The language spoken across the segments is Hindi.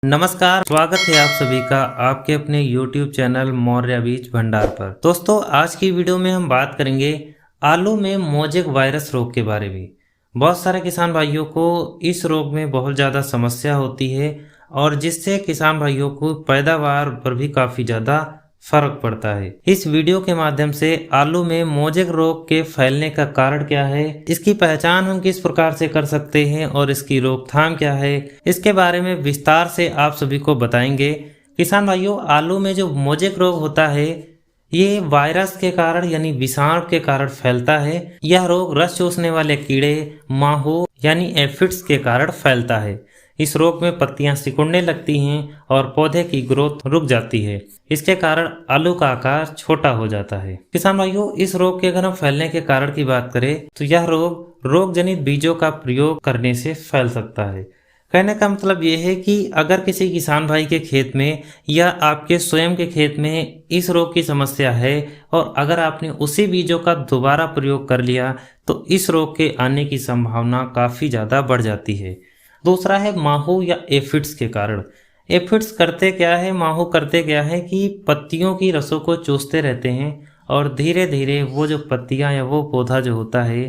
नमस्कार, स्वागत है आप सभी का आपके अपने YouTube चैनल मौर्य बीज भंडार पर। दोस्तों, आज की वीडियो में हम बात करेंगे आलू में मोजेक वायरस रोग के बारे में। बहुत सारे किसान भाइयों को इस रोग में बहुत ज़्यादा समस्या होती है और जिससे किसान भाइयों को पैदावार पर भी काफ़ी ज़्यादा फर्क पड़ता है। इस वीडियो के माध्यम से आलू में मोजेक रोग के फैलने का कारण क्या है, इसकी पहचान हम किस प्रकार से कर सकते हैं और इसकी रोकथाम क्या है, इसके बारे में विस्तार से आप सभी को बताएंगे। किसान भाइयों, आलू में जो मोजेक रोग होता है ये वायरस के कारण यानी विषाणु के कारण फैलता है। यह रोग रस चूसने वाले कीड़े माहो यानी एफिड्स के कारण फैलता है। इस रोग में पत्तियां सिकुड़ने लगती हैं और पौधे की ग्रोथ रुक जाती है। इसके कारण आलू का आकार छोटा हो जाता है। किसान भाइयों, इस रोग के अगर हम फैलने के कारण की बात करें तो यह रोग जनित बीजों का प्रयोग करने से फैल सकता है। कहने का मतलब यह है कि अगर किसी किसान भाई के खेत में या आपके स्वयं के खेत में इस रोग की समस्या है और अगर आपने उसी बीजों का दोबारा प्रयोग कर लिया तो इस रोग के आने की संभावना काफ़ी ज़्यादा बढ़ जाती है। दूसरा है माहो या एफिड्स के कारण। एफिड्स करते क्या है, माहो करते क्या है कि पत्तियों की रसों को चूसते रहते हैं और धीरे धीरे वो जो पत्तियां या वो पौधा जो होता है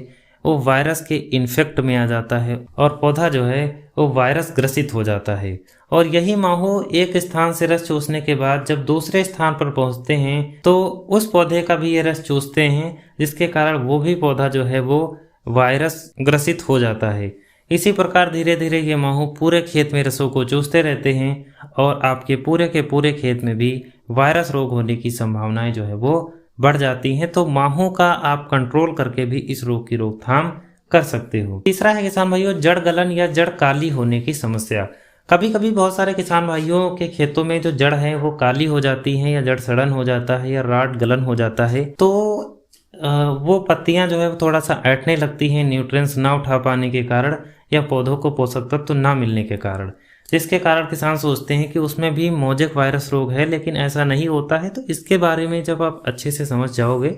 वो वायरस के इन्फेक्ट में आ जाता है और पौधा जो है वो वायरस ग्रसित हो जाता है। और यही माहो एक स्थान से रस चूसने के बाद जब दूसरे स्थान पर पहुंचते हैं तो उस पौधे का भी ये रस चूसते हैं, जिसके कारण वो भी पौधा जो है वो वायरस ग्रसित हो जाता है। इसी प्रकार धीरे धीरे ये माहू पूरे खेत में रसों को चूसते रहते हैं और आपके पूरे के पूरे खेत में भी वायरस रोग होने की संभावनाएं जो है वो बढ़ जाती हैं। तो माहू का आप कंट्रोल करके भी इस रोग की रोकथाम कर सकते हो। तीसरा है किसान भाइयों, जड़ गलन या जड़ काली होने की समस्या। कभी कभी बहुत सारे किसान भाइयों के खेतों में जो जड़ है वो काली हो जाती है या जड़ सड़न हो जाता है या राट गलन हो जाता है, तो वो पत्तियां जो है वो थोड़ा सा ऐंठने लगती हैं न्यूट्रिएंट्स ना उठा पाने के कारण या पौधों को पोषक तत्व ना मिलने के कारण, जिसके कारण किसान सोचते हैं कि उसमें भी मोजेक वायरस रोग है, लेकिन ऐसा नहीं होता है। तो इसके बारे में जब आप अच्छे से समझ जाओगे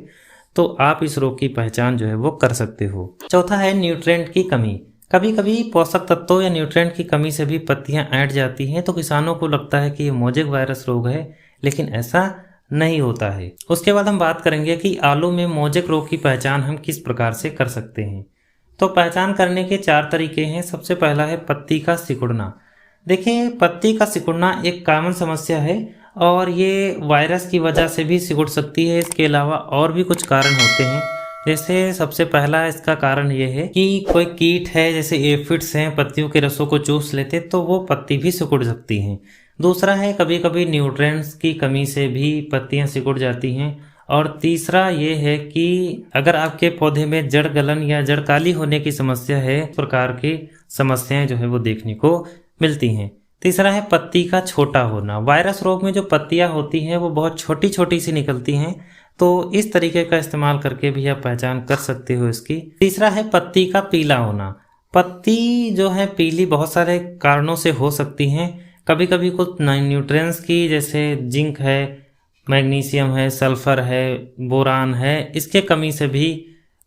तो आप इस रोग की पहचान जो है वो कर सकते हो। चौथा है न्यूट्रिएंट की कमी। कभी कभी पोषक तत्वों या न्यूट्रिएंट की कमी से भी पत्तियां ऐंठ जाती हैं, तो किसानों को लगता है कि ये मोजेक वायरस रोग है, लेकिन ऐसा नहीं होता है। उसके बाद हम बात करेंगे कि आलू में मोजेक रोग की पहचान हम किस प्रकार से कर सकते हैं। तो पहचान करने के 4 तरीके हैं। सबसे पहला है पत्ती का सिकुड़ना। देखिए, पत्ती का सिकुड़ना एक कॉमन समस्या है और ये वायरस की वजह से भी सिकुड़ सकती है। इसके अलावा और भी कुछ कारण होते हैं। जैसे सबसे पहला इसका कारण ये है कि कोई कीट है, जैसे एफिड्स हैं, पत्तियों के रसों को चूस लेते तो वो पत्ती भी सिकुड़ सकती हैं। दूसरा है कभी कभी न्यूट्रिएंट्स की कमी से भी पत्तियां सिकुड़ जाती हैं। और तीसरा ये है कि अगर आपके पौधे में जड़ गलन या जड़ काली होने की समस्या है, इस प्रकार की समस्याएं जो है वो देखने को मिलती हैं। तीसरा है पत्ती का छोटा होना। वायरस रोग में जो पत्तियां होती हैं वो बहुत छोटी छोटी सी निकलती हैं, तो इस तरीके का इस्तेमाल करके भी आप पहचान कर सकते हो इसकी। तीसरा है पत्ती का पीला होना। पत्ती जो है पीली बहुत सारे कारणों से हो सकती हैं। कभी कभी कुछ न्यूट्रिएंट्स की, जैसे जिंक है, मैग्नीशियम है, सल्फर है, बोरान है, इसके कमी से भी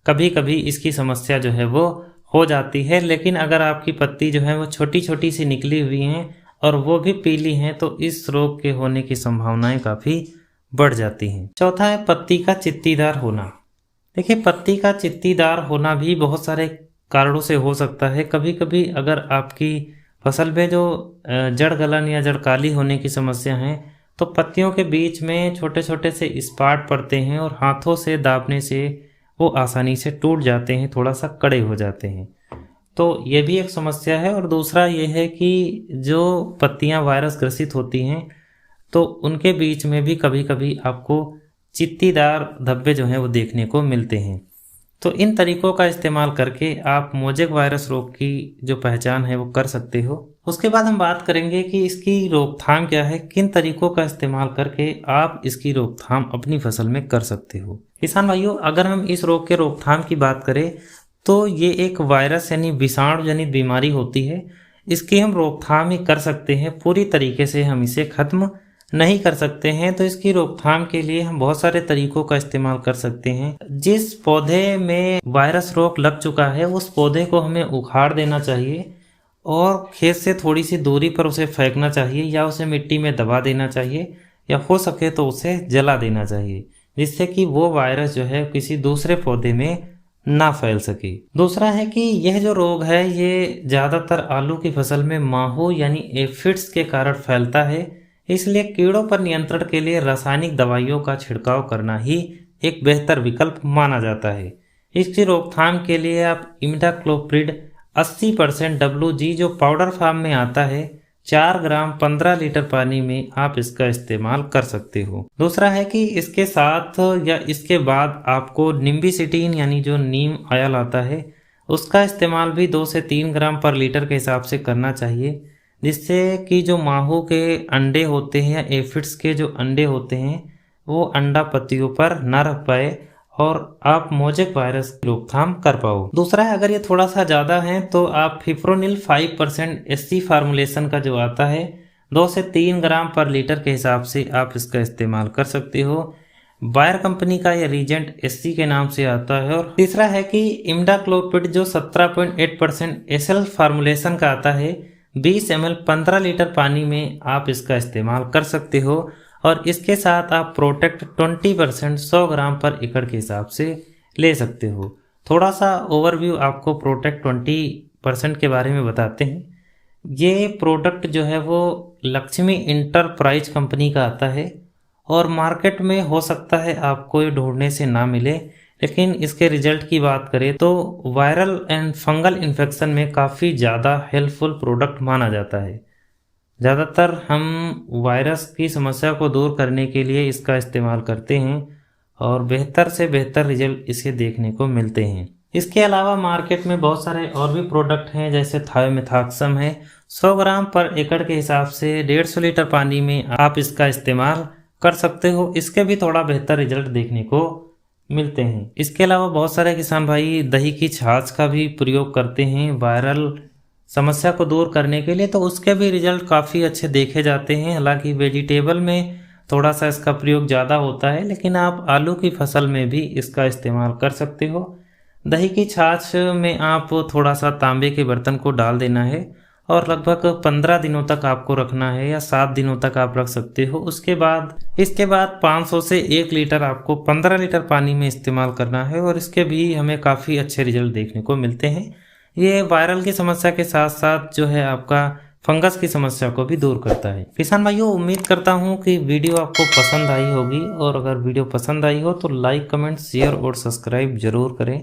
कभी कभी इसकी समस्या जो है वो हो जाती है। लेकिन अगर आपकी पत्ती जो है वो छोटी छोटी सी निकली हुई हैं और वो भी पीली हैं तो इस रोग के होने की संभावनाएं काफ़ी बढ़ जाती हैं। चौथा है पत्ती का चित्तीदार होना। देखिए, पत्ती का चित्तीदार होना भी बहुत सारे कारणों से हो सकता है। कभी कभी अगर आपकी फसल में जो जड़ गलन या जड़ काली होने की समस्या है तो पत्तियों के बीच में छोटे छोटे से स्पॉट पड़ते हैं और हाथों से दाबने से वो आसानी से टूट जाते हैं, थोड़ा सा कड़े हो जाते हैं। तो ये भी एक समस्या है। और दूसरा ये है कि जो पत्तियां वायरस ग्रसित होती हैं तो उनके बीच में भी कभी कभी आपको चित्तीदार धब्बे जो हैं वो देखने को मिलते हैं। तो इन तरीकों का इस्तेमाल करके आप मोजेक वायरस रोग की जो पहचान है वो कर सकते हो। उसके बाद हम बात करेंगे कि इसकी रोकथाम क्या है, किन तरीकों का इस्तेमाल करके आप इसकी रोकथाम अपनी फसल में कर सकते हो। किसान भाइयों, अगर हम इस रोग के रोकथाम की बात करें तो ये एक वायरस यानी विषाणु जनित बीमारी होती है। इसकी हम रोकथाम ही कर सकते हैं, पूरी तरीके से हम इसे खत्म नहीं कर सकते हैं। तो इसकी रोकथाम के लिए हम बहुत सारे तरीकों का इस्तेमाल कर सकते हैं। जिस पौधे में वायरस रोग लग चुका है उस पौधे को हमें उखाड़ देना चाहिए और खेत से थोड़ी सी दूरी पर उसे फेंकना चाहिए या उसे मिट्टी में दबा देना चाहिए या हो सके तो उसे जला देना चाहिए, जिससे कि वो वायरस जो है किसी दूसरे पौधे में ना फैल सके। दूसरा है कि यह जो रोग है ये ज़्यादातर आलू की फसल में माहो यानी एफिड्स के कारण फैलता है, इसलिए कीड़ों पर नियंत्रण के लिए रासायनिक दवाइयों का छिड़काव करना ही एक बेहतर विकल्प माना जाता है। इसकी रोकथाम के लिए आप इमिडाक्लोप्रिड 80% WG जो पाउडर फॉर्म में आता है 4 ग्राम 15 लीटर पानी में आप इसका इस्तेमाल कर सकते हो। दूसरा है कि इसके साथ या इसके बाद आपको निम्बिसिटीन यानी जो नीम ऑयल आता है उसका इस्तेमाल भी 2 से 3 ग्राम पर लीटर के हिसाब से करना चाहिए, जिससे कि जो माहो के अंडे होते हैं या एफिड्स के जो अंडे होते हैं वो अंडा पत्तियों पर न रख पाए और आप मोजेक वायरस की रोकथाम कर पाओ। दूसरा है अगर ये थोड़ा सा ज़्यादा है तो आप फिप्रोनिल 5% SC फार्मूलेशन का जो आता है 2 से 3 ग्राम पर लीटर के हिसाब से आप इसका इस्तेमाल कर सकते हो। बायर कंपनी का ये रीजेंट SC के नाम से आता है। और तीसरा है कि इमिडाक्लोप्रिड जो 17.8% SL फार्मूलेशन का आता है 20 ml 15 लीटर पानी में आप इसका इस्तेमाल कर सकते हो और इसके साथ आप प्रोटेक्ट 20% 100 ग्राम पर एकड़ के हिसाब से ले सकते हो। थोड़ा सा ओवरव्यू आपको प्रोटेक्ट 20% के बारे में बताते हैं। ये प्रोडक्ट जो है वो लक्ष्मी इंटरप्राइज कंपनी का आता है और मार्केट में हो सकता है आपको ये ढूंढने से ना मिले, लेकिन इसके रिजल्ट की बात करें तो वायरल एंड फंगल इन्फेक्शन में काफ़ी ज़्यादा हेल्पफुल प्रोडक्ट माना जाता है। ज़्यादातर हम वायरस की समस्या को दूर करने के लिए इसका इस्तेमाल करते हैं और बेहतर से बेहतर रिजल्ट इसे देखने को मिलते हैं। इसके अलावा मार्केट में बहुत सारे और भी प्रोडक्ट हैं, जैसे थायोमेथाक्सम है 100 ग्राम पर एकड़ के हिसाब से 150 लीटर पानी में आप इसका इस्तेमाल कर सकते हो। इसके भी थोड़ा बेहतर रिजल्ट देखने को मिलते हैं। इसके अलावा बहुत सारे किसान भाई दही की छाछ का भी प्रयोग करते हैं वायरल समस्या को दूर करने के लिए, तो उसके भी रिजल्ट काफ़ी अच्छे देखे जाते हैं। हालांकि वेजिटेबल में थोड़ा सा इसका प्रयोग ज़्यादा होता है, लेकिन आप आलू की फसल में भी इसका इस्तेमाल कर सकते हो। दही की छाछ में आप थोड़ा सा तांबे के बर्तन को डाल देना है और लगभग 15 दिनों तक आपको रखना है या 7 दिनों तक आप रख सकते हो। इसके बाद 500 से 1 लीटर आपको 15 लीटर पानी में इस्तेमाल करना है और इसके भी हमें काफ़ी अच्छे रिजल्ट देखने को मिलते हैं। ये वायरल की समस्या के साथ साथ जो है आपका फंगस की समस्या को भी दूर करता है। किसान भाइयों, उम्मीद करता हूँ कि वीडियो आपको पसंद आई होगी और अगर वीडियो पसंद आई हो तो लाइक, कमेंट, शेयर और सब्सक्राइब जरूर करें।